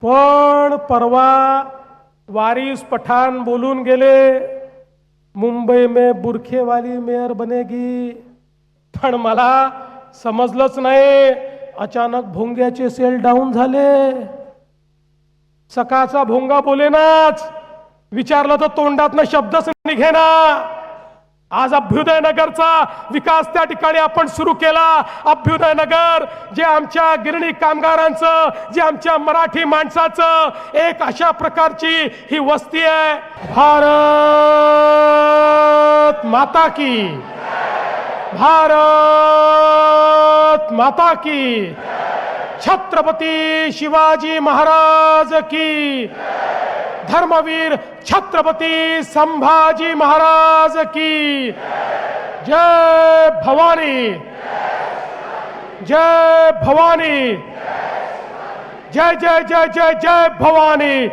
पण परवा वारिस पठाण बोलून गेले, मुंबई में बुरखे वाली मेयर बनेगी। पण मला समजलंच नाही, अचानक भोंग्याचे सेल डाऊन झाले। सकाळचा भोंगा बोलेनाच, विचारलं तर तोंडातनं शब्दच निघेना। आज अभ्युदय नगरचा विकास त्या ठिकाणी आपण सुरू केला। अभ्युदय नगर जे आमच्या गिरणी कामगारांचं, जे आमच्या मराठी माणसाचं एक अशा प्रकारची ही वस्ती आहे। भारत माता की, भारत माता की, छत्रपती शिवाजी महाराज की, धर्मवीर छत्रपती संभाजी महाराज की जय भवानी, जय भवानी, जय जय जय जय जय भवानी,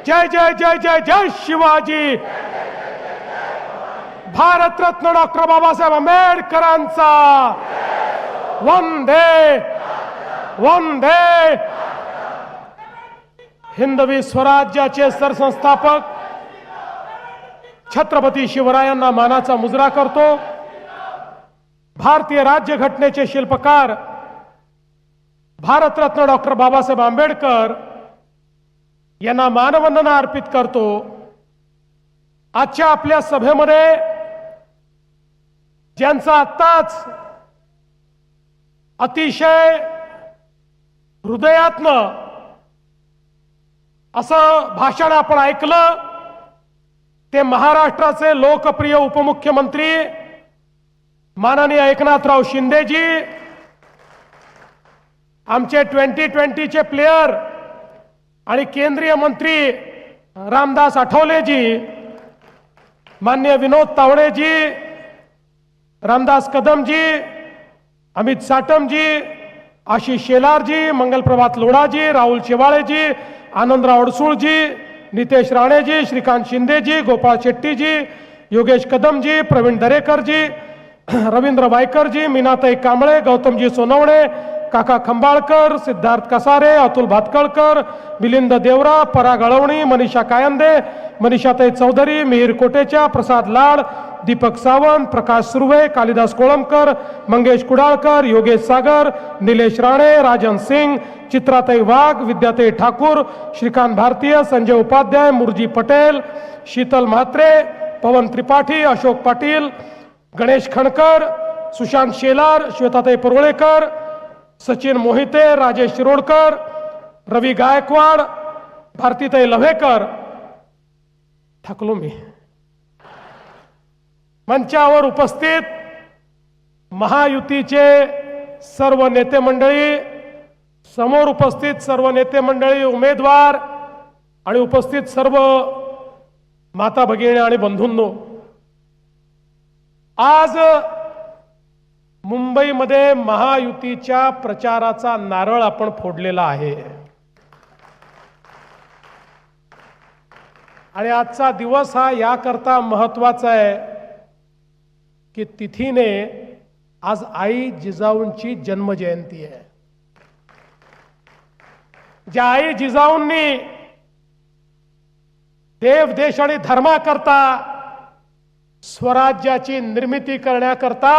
जय जय जय जय जय शिवाजी। भारतरत्न डॉक्टर बाबासाहेब आंबेडकरांचा वंदे वंदे। हिंदवी स्वराज्याचे सरसंस्थापक छत्रपती शिवरायांना मानाचा मुजरा करतो। भारतीय राज्यघटनेचे शिल्पकार भारतरत्न डॉक्टर बाबासाहेब आंबेडकर यांना मानवंदना अर्पित करतो। आजच्या आपल्या सभेमध्ये ज्यांचा आत्ताच अतिशय हृदयातनं असं भाषण आपण ऐकलं, ते महाराष्ट्राचे लोकप्रिय उपमुख्यमंत्री माननीय एकनाथराव शिंदेजी, आमचे 2020चे प्लेयर आणि केंद्रीय मंत्री रामदास आठवलेजी, माननीय विनोद तावडेजी, रामदास कदमजी, अमित साटमजी, आशिष शेलारजी, मंगलप्रभात लोढाजी, राहुल शेवाळेजी, आनंदराव अडसूळजी, नितेश राणेजी, श्रीकांत शिंदेजी, गोपाळ शेट्टीजी, योगेश कदमजी, प्रवीण दरेकरजी, रवींद्र वायकरजी, मीनाताई कांबळे, गौतमजी सोनवणे, काका खंबाळकर, सिद्धार्थ कसारे, अतुल भातकळकर, मिलिंद देवरा, पराग अळवणी, मनीषा कायंदे, मनीषाताई चौधरी, मिहीर कोटेचा, प्रसाद लाड, दीपक सावंत, प्रकाश सुर्वे, कालिदास कोळंबकर, मंगेश कुडाळकर, योगेश सागर, निलेश राणे, राजन सिंग, चित्राताई वाघ, विद्याताई ठाकूर, श्रीकांत भारतीय, संजय उपाध्याय, मुरजी पटेल, शीतल म्हात्रे, पवन त्रिपाठी, अशोक पाटील, गणेश खणकर, सुशांत शेलार, श्वेताताई परुळेकर, सचिन मोहिते, राजेश शिरोडकर, रवी गायकवाड, भारतीताई लव्हेकर। थकलो मी। मंचावर उपस्थित महायुतीचे सर्व नेते मंडळी, समोर उपस्थित सर्व नेते मंडळी, उमेदवार आणि उपस्थित सर्व माता भगिनी आणि बंधूंनो, आज मुंबईमध्ये महायुतीच्या प्रचाराचा नारळ आपण फोडलेला आहे। आणि आजचा दिवस हा याकरता महत्त्वाचा आहे की तिथीने आज आई जिजाऊंची जन्मजयंती आहे। ज्या आई जिजाऊंनी देव देश आणि धर्माकरता, स्वराज्याची निर्मिती करण्याकरता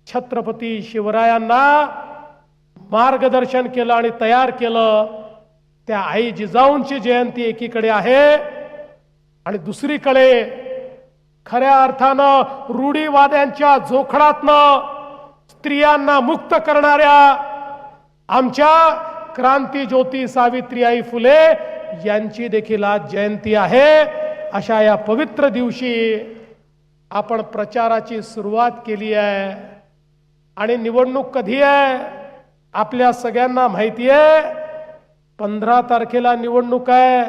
छत्रपती शिवरायांना मार्गदर्शन केलं आणि तयार केलं, त्या आई जिजाऊंची जयंती एकीकडे आहे आणि दुसरीकडे खऱ्या अर्थानं रूढीवाद्यांच्या जोखडातनं स्त्रियांना मुक्त करणाऱ्या आमच्या क्रांती ज्योती सावित्रीबाई फुले यांची देखील आज जयंती आहे। अशा या पवित्र दिवशी आपण प्रचाराची सुरुवात केली आहे। आणि निवडणूक कधी आहे आपल्या सगळ्यांना माहिती आहे। 15 तारखेला निवडणूक आहे।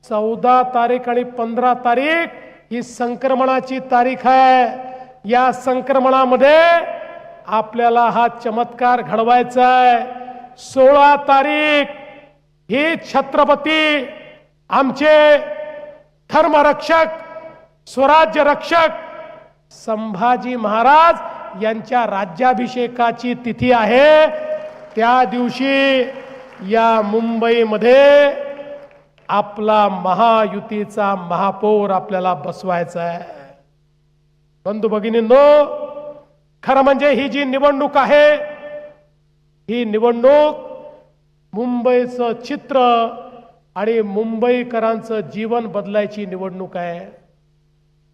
14 तारीख आणि 15 तारीख ही संक्रमणाची तारीख आहे। या संक्रमणामध्ये आपल्याला हा चमत्कार घडवायचा आहे। 16 तारीख ही छत्रपती आमचे धर्मरक्षक, स्वराज्य रक्षक संभाजी महाराज यांच्या राज्याभिषेकाची तिथी आहे। त्या दिवशी या मुंबईमध्ये आपला महायुतीचा महापौर आपल्याला बसवायचा आहे. बंधू भगिनींनो, खरं म्हणजे ही जी निवडणूक आहे, ही निवडणूक मुंबईचं चित्र आणि मुंबईकरांचं जीवन बदलायची निवडणूक आहे.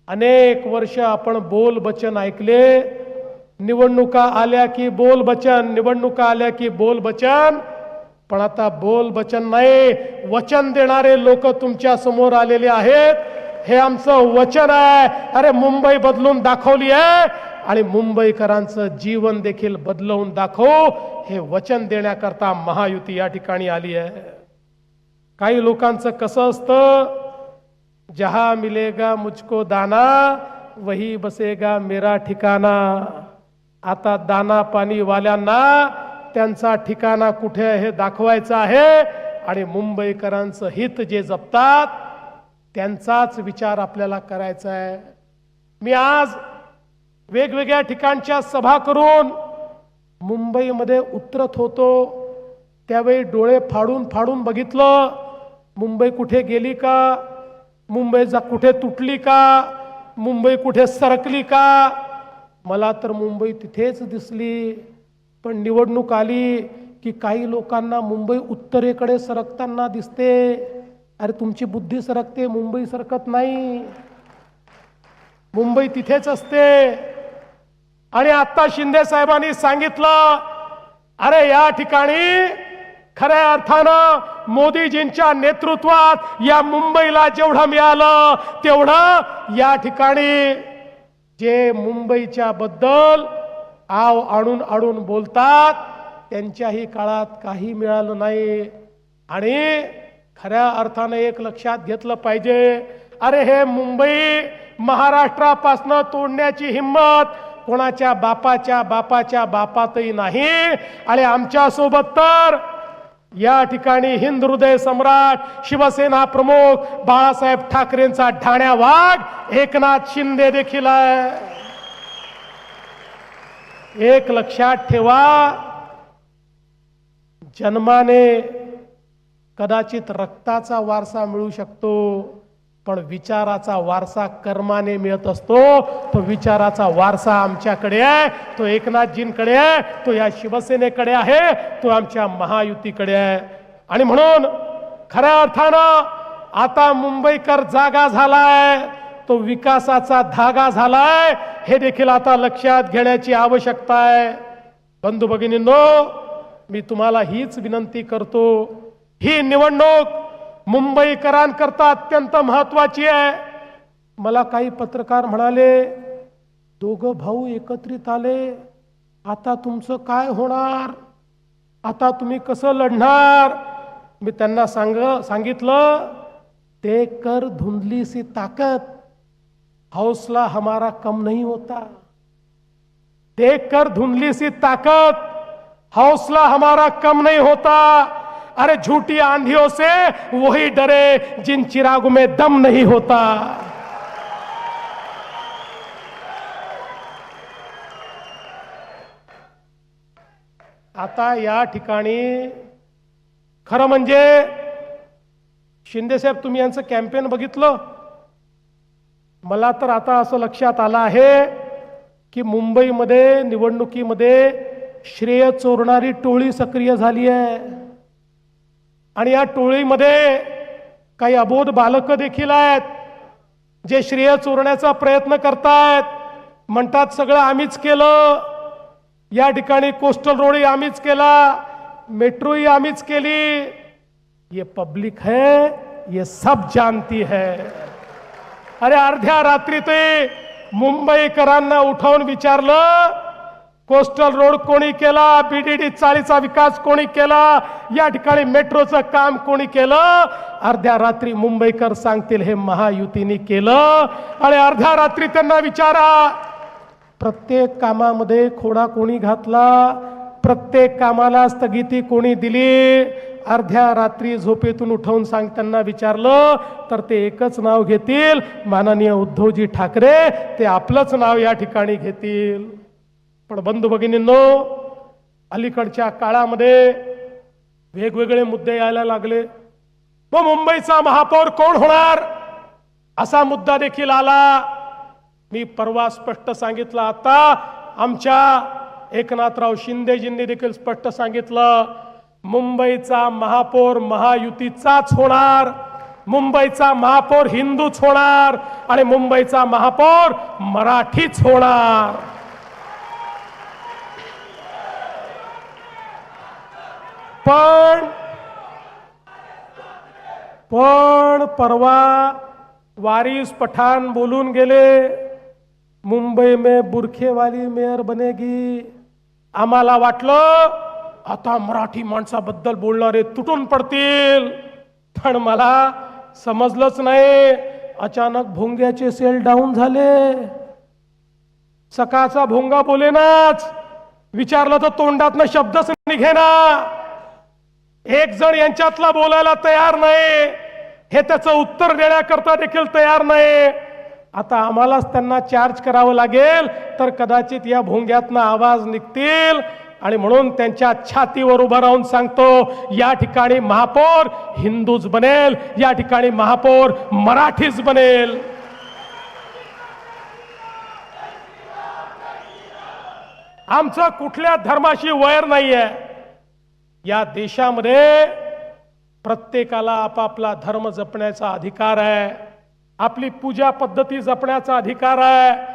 अनेक वर्ष आपण बोल बचन ऐकले, निवडणुका आल्या की बोल बचन, निवडणुका आल्या की बोल बचन. पण आता बोल बचन नाही, वचन देणारे लोक तुमच्या समोर आलेले आहेत. हे आमचं वचन आहे. अरे मुंबई बदलून दाखवली आहे आणि मुंबईकरांचं जीवन देखील बदलवून दाखवू, हे वचन देण्याकरता महायुती या ठिकाणी आली आहे. काही लोकांचं कसं असतं, जहां मिलेगा मुझको दाना वही बसेगा मेरा ठिकाणा. आता दाना पाणी वाल्यांना त्यांचा ठिकाणा कुठे आहे हे दाखवायचं आहे आणि मुंबईकरांचं हित जे जपतात त्यांचाच विचार आपल्याला करायचा आहे. मी आज वेगवेगळ्या ठिकाणच्या सभा करून मुंबईमध्ये उतरत होतो, त्यावेळी डोळे फाडून फाडून बघितलं, मुंबई कुठे गेली का, मुंबई कुठे तुटली का, मुंबई कुठे सरकली का. मला तर मुंबई तिथेच दिसली. पण निवडणूक आली की काही लोकांना मुंबई उत्तरेकडे सरकताना दिसते. अरे तुमची बुद्धी सरकते, मुंबई सरकत नाही. मुंबई तिथेच असते. आणि आता शिंदे साहेबांनी सांगितलं, अरे या ठिकाणी खऱ्या अर्थानं मोदीजींच्या नेतृत्वात या मुंबईला जेवढं मिळालं तेवढं या ठिकाणी जे मुंबईच्या बद्दल आव आणून आणून बोलतात त्यांच्याही काळात काही मिळालं नाही. आणि खऱ्या अर्थानं एक लक्षात घेतलं पाहिजे, अरे हे मुंबई महाराष्ट्रापासनं तोडण्याची हिम्मत कोणाच्या बापाच्या बापाच्या बापातही नाही. आणि आमच्या सोबत तर या ठिकाणी हिंद हृदय सम्राट शिवसेना प्रमुख बाळासाहेब ठाकरेंचा ठाण्या वाघ एकनाथ शिंदे देखील आहे. एक लक्षात ठेवा, जन्माने कदाचित रक्ताचा वारसा मिळू शकतो, पण विचाराचा वारसा कर्माने मिळत असतो. तो विचाराचा वारसा आमच्याकडे आहे, तो एकनाथजींकडे आहे, तो या शिवसेनेकडे आहे, तो आमच्या महायुतीकडे आहे. आणि म्हणून खऱ्या अर्थानं आता मुंबईकर जागा झालाय, तो विकासाचा धागा झालाय, हे देखील आता लक्षात घेण्याची आवश्यकता आहे. बंधू भगिनींनो, मी तुम्हाला हीच विनंती करतो, ही निवडणूक मुंबईकरांकरता अत्यंत महत्वाची आहे. मला काही पत्रकार म्हणाले, दोघं भाऊ एकत्रित आले, आता तुमचं काय होणार, आता तुम्ही कसं लढणार. मी त्यांना सांगितलं, देखकर धुंधली सी ताकत हौसला हमारा कम नहीं होता. देखकर धुंधली सी ताकत हौसला हमारा कम नहीं होता. अरे झूठी आंधियों से वही डरे जिन चिरागों में दम नहीं होता. आता या ठिकाणी खरं म्हणजे शिंदे साहेब, तुम्ही यांचं कॅम्पेन बघितलं, मला तर आता असं लक्षात आलं आहे की मुंबईमध्ये निवडणुकीमध्ये श्रेय चोरणारी टोळी सक्रिय झाली आहे. आणि या टोळीमध्ये काही अबोध बालक देखील आहेत जे श्रेय चोरण्याचा प्रयत्न करतायत. म्हणतात सगळं आम्हीच केलं, या ठिकाणी कोस्टल रोड आम्हीच केला, मेट्रोही आम्हीच केली. ये पब्लिक है, ये सब जानती है. अरे अर्ध्या रात्री ते मुंबईकरांना उठवून विचारलं, कोस्टल रोड कोणी केला, बीडीडी चाळीचा विकास कोणी केला, या ठिकाणी मेट्रोचं काम कोणी केलं. अर्ध्या रात्री मुंबईकर सांगतील हे महायुतीने केलं. आणि अर्ध्या रात्री त्यांना विचारा, प्रत्येक कामामध्ये खोडा कोणी घातला, प्रत्येक कामाला स्थगिती कोणी दिली. अर्ध्या रात्री झोपेतून उठवून सांगताना विचारलं तर ते एकच नाव घेतील, माननीय उद्धवजी ठाकरे. ते आपलंच नाव या ठिकाणी घेतील. पण बंधू भगिनींनो, अलीकडच्या काळामध्ये वेगवेगळे मुद्दे यायला लागले. मग मुंबईचा महापौर कोण होणार असा मुद्दा देखील आला. मी परवा स्पष्ट सांगितलं, आता आमच्या एकनाथराव शिंदेजींनी देखील स्पष्ट सांगितलं, मुंबईचा महापौर महायुतीचाच होणार, मुंबईचा महापौर हिंदूच होणार आणि मुंबईचा महापौर मराठीच होणार. पण परवा वारिस पठाण बोलून गेले, मुंबई में बुरखे वाली मेयर बनेगी. आम्हाला वाटलं आता मराठी माणसाबद्दल बोलणारे तुटून पडतील, पण मला समजलंच नाही. अचानक भोंग्याचे सेल डाऊन झाले. सकाळचा भोंगा बोलेनाच, विचारलं तर तोंडातनं शब्दच निघेना. एक जण यांच्यातला बोलायला तयार नाही, हे त्याचं उत्तर देण्याकरता देखील तयार नाही. आता आम्हालाच त्यांना चार्ज करावं लागेल, तर कदाचित या भोंग्यातनं आवाज निघतील. आणि म्हणून त्यांच्या छातीवर उभं राहून सांगतो, या ठिकाणी महापौर हिंदूच बनेल, या ठिकाणी महापौर मराठीच बनेल. आमचं कुठल्या धर्माशी वैर नाहीये. या देशामध्ये प्रत्येकाला आपापला धर्म जपण्याचा अधिकार आहे, आपली पूजा पद्धती जपण्याचा अधिकार आहे.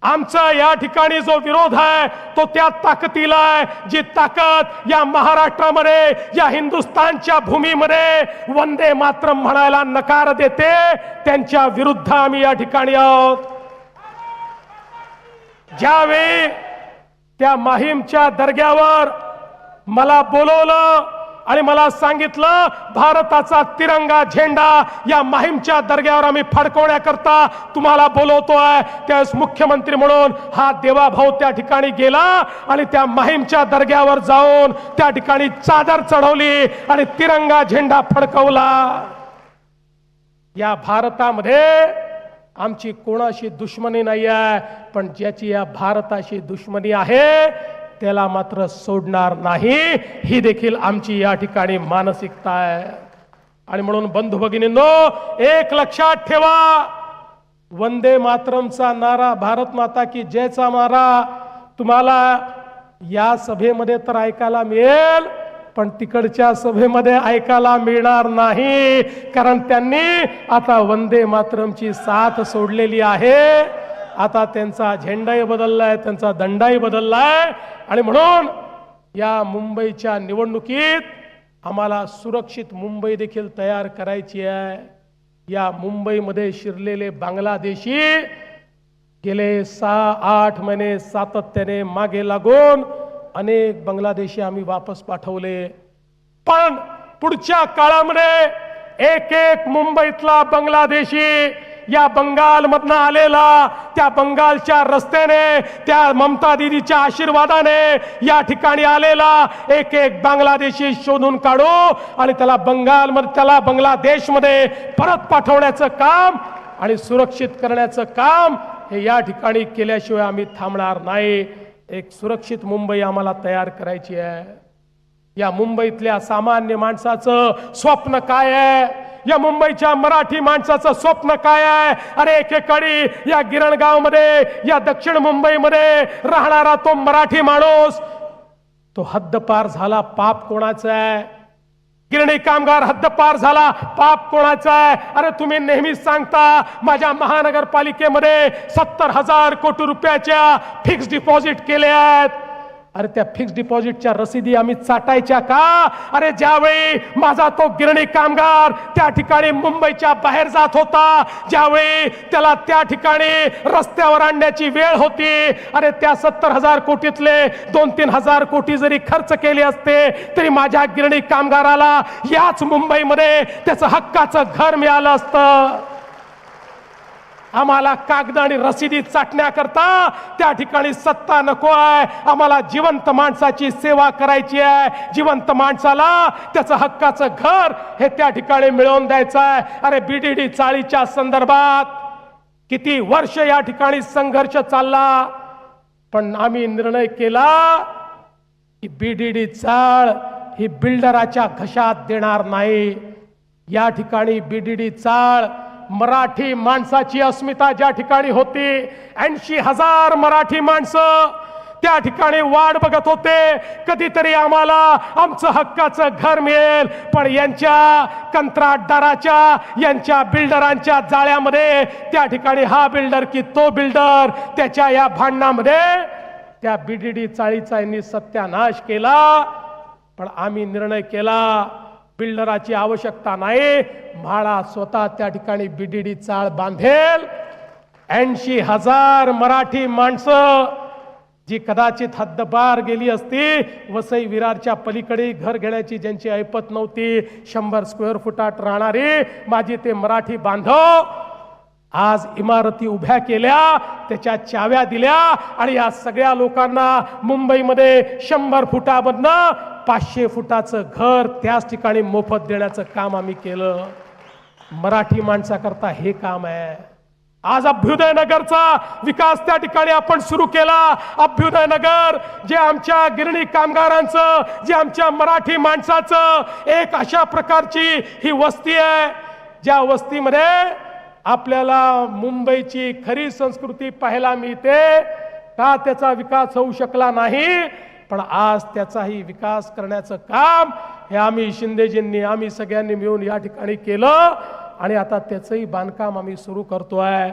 आमचा या ठिकाणी जो विरोध आहे तो त्या ताकदीला आहे, जी ताकद या महाराष्ट्रामध्ये, या हिंदुस्थानच्या भूमीमध्ये वंदे मातरम म्हणायला नकार देते, त्यांच्या विरुद्ध आम्ही या ठिकाणी आहोत. ज्यावेळी त्या माहीमच्या दर्ग्यावर मला बोलवलं आणि मला सांगितलं, भारताचा तिरंगा झेंडा या माहीमच्या दर्ग्यावर आम्ही फडकवण्याकरता तुम्हाला बोलवतोय, त्यावेळेस मुख्यमंत्री म्हणून हा देवाभाऊ त्या ठिकाणी गेला आणि त्या माहीमच्या दर्ग्यावर जाऊन त्या ठिकाणी चादर चढवली आणि तिरंगा झेंडा फडकवला. या भारतामध्ये आमची कोणाशी दुश्मनी नाही आहे, पण ज्याची या भारताशी दुश्मनी आहे त्याला मात्र सोडणार नाही, ही देखील आमची या ठिकाणी मानसिकता आहे. आणि म्हणून बंधू भगिनींनो, एक लक्षात ठेवा, वंदे मातरमचा नारा, भारत माता की जयचा नारा तुम्हाला या सभेमध्ये तर ऐकायला मिळेल, पण तिकडच्या सभेमध्ये ऐकायला मिळणार नाही, कारण त्यांनी आता वंदे मातरमची साथ सोडलेली आहे. आता त्यांचा झेंडाही बदललाय, त्यांचा दंडाही बदललाय. आणि म्हणून या मुंबईच्या निवडणुकीत आम्हाला सुरक्षित मुंबई देखील तयार करायची आहे. या मुंबईमध्ये शिरलेले बांगलादेशी गेले 6-8 महिने सातत्याने मागे लागून अनेक बांगलादेशी आम्ही वापस पाठवले. पण पुढच्या काळामध्ये एक एक मुंबईतला बांगलादेशी या बंगालमधनं आलेला, त्या बंगालच्या रस्त्याने, त्या ममता दीदीच्या आशीर्वादाने या ठिकाणी आलेला एक एक बांगलादेशी शोधून काढू आणि त्याला बांगलादेशमध्ये परत पाठवण्याचं काम आणि सुरक्षित करण्याचं काम हे या ठिकाणी केल्याशिवाय आम्ही थांबणार नाही. एक सुरक्षित मुंबई आम्हाला तयार करायची आहे. या मुंबईतल्या सामान्य माणसाचं स्वप्न काय आहे? या मुंबईच्या मराठी माणसाचं स्वप्न काय आहे? अरे एकेकाळी या गिरणगावमध्ये, या दक्षिण मुंबईमध्ये राहणारा तो मराठी माणूस, तो हद्दपार झाला, पाप कोणाचा आहे? गिरणी कामगार हद्दपार झाला, पाप कोणाचा आहे? अरे तुम्ही नेहमीच सांगता माझ्या महानगरपालिकेमध्ये 70,000 कोटी रुपयाच्या फिक्स डिपॉझिट केले आहेत. अरे त्या फिक्स डिपॉझिटच्या रसीदी आम्ही चाटायच्या का? अरे ज्यावेळी माझा तो गिरणी कामगार त्या ठिकाणी मुंबईच्या बाहेर जात होता, ज्यावेळी त्याला त्या ठिकाणी रस्त्यावर आणण्याची वेळ होती, अरे त्या 70,000 कोटीतले 2-3 हजार कोटी जरी खर्च केले असते तरी माझ्या गिरणी कामगाराला याच मुंबईमध्ये त्याचं हक्काचं घर मिळालं असतं. आम्हाला कागद आणि रसीदी चाटण्याकरता त्या ठिकाणी सत्ता नको आहे. आम्हाला जिवंत माणसाची सेवा करायची आहे. जिवंत माणसाला त्याचं हक्काचं घर हे त्या ठिकाणी मिळवून द्यायचं आहे. अरे बीडीडी चाळीच्या संदर्भात किती वर्ष या ठिकाणी संघर्ष चालला, पण आम्ही निर्णय केला की बीडीडी चाळ ही बिल्डराच्या घशात देणार नाही। या ठिकाणी बीडीडी चाळ मराठी माणसाची अस्मिता ज्या ठिकाणी होती, 80,000 मराठी माणसं त्या ठिकाणी वाट बघत होते, कधीतरी आम्हाला आमचं हक्काचं घर मिळेल। पण यांच्या कंत्राटदाराच्या, यांच्या बिल्डरांच्या जाळ्यामध्ये त्या ठिकाणी हा बिल्डर की तो बिल्डर, त्याच्या या भांडणामध्ये त्या बीडीडी चाळीचा यांनी सत्यानाश केला। पण आम्ही निर्णय केला, बिल्डराची आवश्यकता नाही, म्हाळा स्वतः त्या ठिकाणी बीडीडी चाळ बांधेल। 80,000 मराठी माणसं जी कदाचित हद्दपार गेली असती, वसई विरारच्या पलीकडे घर घेण्याची ज्यांची ऐपत नव्हती, 100 स्क्वेअर फुटात राहणारी माझी ते मराठी बांधव आज इमारती उभ्या केल्या, त्याच्या चाव्या दिल्या आणि या सगळ्या लोकांना मुंबईमध्ये 100 फुटामधनं 500 फुटाचं घर त्याच ठिकाणी मोफत देण्याचं काम आम्ही केलं। मराठी माणसाकरता हे काम आहे। आज अभ्युदय नगरचा विकास त्या ठिकाणी आपण सुरू केला। अभ्युदय नगर जे आमच्या गिरणी कामगारांचं, जे आमच्या मराठी माणसाचं एक अशा प्रकारची ही वस्ती आहे, ज्या वस्तीमध्ये आपल्याला मुंबईची खरी संस्कृती पाहायला मिळते। का त्याचा विकास होऊ शकला नाही, पण आज त्याचाही विकास करण्याचं काम हे आम्ही शिंदेजींनी, आम्ही सगळ्यांनी मिळून या ठिकाणी केलं आणि आता त्याचंही बांधकाम आम्ही सुरू करतोय।